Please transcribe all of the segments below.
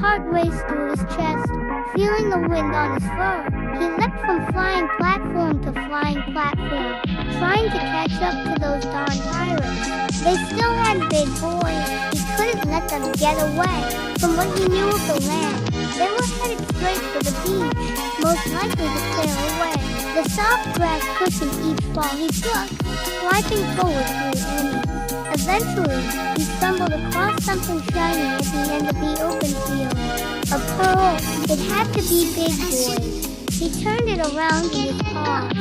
heart raced through his chest, feeling the wind on his fur. He leapt from flying platform to flying platform, trying to catch up to those darn pirates. They still had Big Boy. He couldn't let them get away. From what he knew of the land, they were headed straight for the beach, most likely to sail away. The soft grass cushioned each fall he took, swiping forward through enemies. Eventually, he stumbled across something shiny at the end of the open field. A pearl. It had to be Big Boy's. He turned it around in his paws.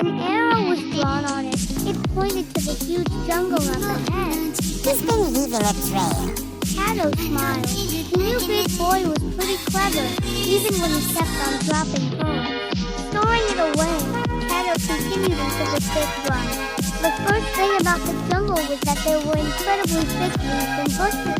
An arrow was drawn on it. It pointed to the huge jungle up ahead. He's been leaving a trail. Kato smiled. He knew Big Boy was pretty clever, even when he kept on dropping pearls. Storing it away, Kato continued into the thick brush. The first thing about the jungle was that there were incredibly thick weeds and bushes,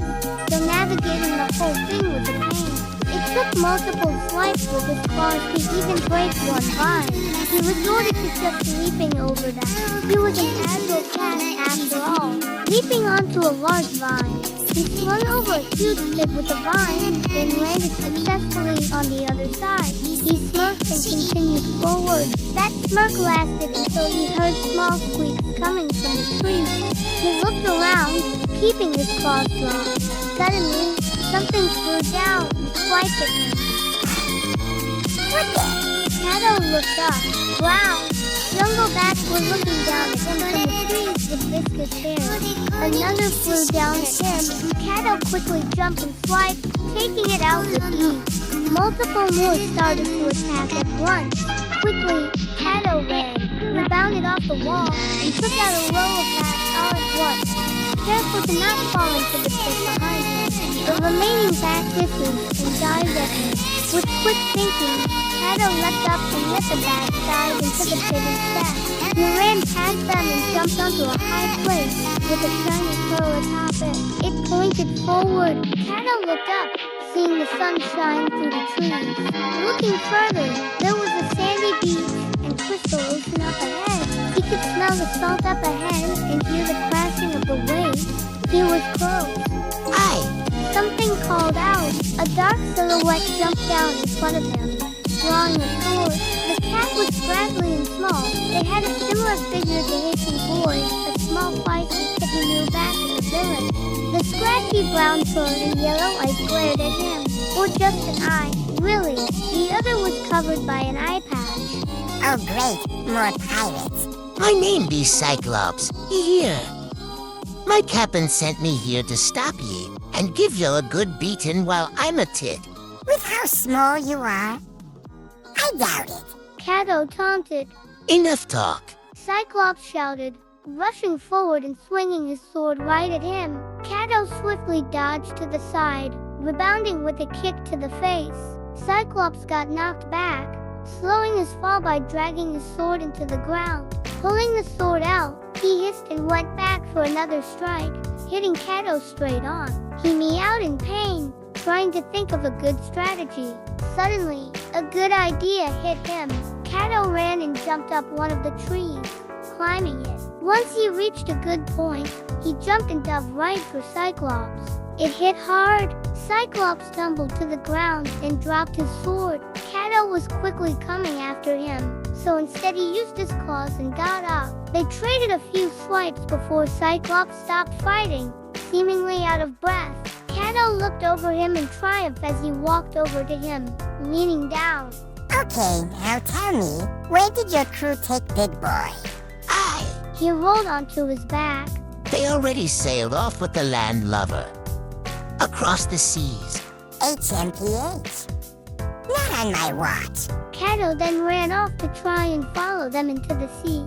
so navigating the whole thing was a pain. It took multiple swipes with his claws to even break one vine. He resorted to just leaping over that. He was an agile cat after all. Leaping onto a large vine, he swung over a huge stick with the vine, then landed successfully on the other side. He smirked and continued forward. That smirk lasted until he heard small squeaks coming from the tree. He looked around, keeping his claws drawn. Suddenly, something flew down and swiped at him. What the? Kato looked up. Wow! Jungle bats were looking down at him from the trees with viscous hair. Another flew down at him. Kato quickly jumped and swiped, taking it out with ease. Multiple more started to attack at once. Quickly, Kato ran, rebounded off the wall, and took out a row of bats all at once. Careful to not fall into the pit behind him. The remaining bat hissed and dived at him. With quick thinking, Kato leapt up and let the bat dive into the pit instead. He ran past them and jumped onto a high place with a shiny pearl atop it. It pointed forward. Kato looked up, seeing the sun shine through the trees. Looking further, there was a sandy beach and crystal ocean up ahead. He could smell the salt up ahead and hear the crashing of the waves. He was close. Aye! Something called out. A dark silhouette jumped down in front of him, drawing a sword. The cat was scraggly and small. It had a similar figure to Hissing Boy, a small python that he knew back in the village. The scratchy brown fur and yellow eyes glared at him. Or just an eye. Really, the other was covered by an eye patch. Oh great, more pirates. My name be Cyclops. Here. My captain sent me here to stop ye and give you a good beating while I'm at it. With how small you are, I doubt it. Kato taunted. Enough talk. Cyclops shouted, rushing forward and swinging his sword right at him. Kato swiftly dodged to the side, rebounding with a kick to the face. Cyclops got knocked back, slowing his fall by dragging his sword into the ground. Pulling the sword out, he hissed and went back for another strike, hitting Kato straight on. He meowed in pain, trying to think of a good strategy. Suddenly, a good idea hit him. Kato ran and jumped up one of the trees, climbing it. Once he reached a good point, he jumped and dove right for Cyclops. It hit hard. Cyclops tumbled to the ground and dropped his sword. Kato was quickly coming after him, so instead he used his claws and got up. They traded a few swipes before Cyclops stopped fighting, seemingly out of breath. Kato looked over him in triumph as he walked over to him, leaning down. Okay, now tell me, where did your crew take Big Boy? Aye. He rolled onto his back. They already sailed off with the land lover. Across the seas. HMPH. Not on my watch. Kato then ran off to try and follow them into the sea.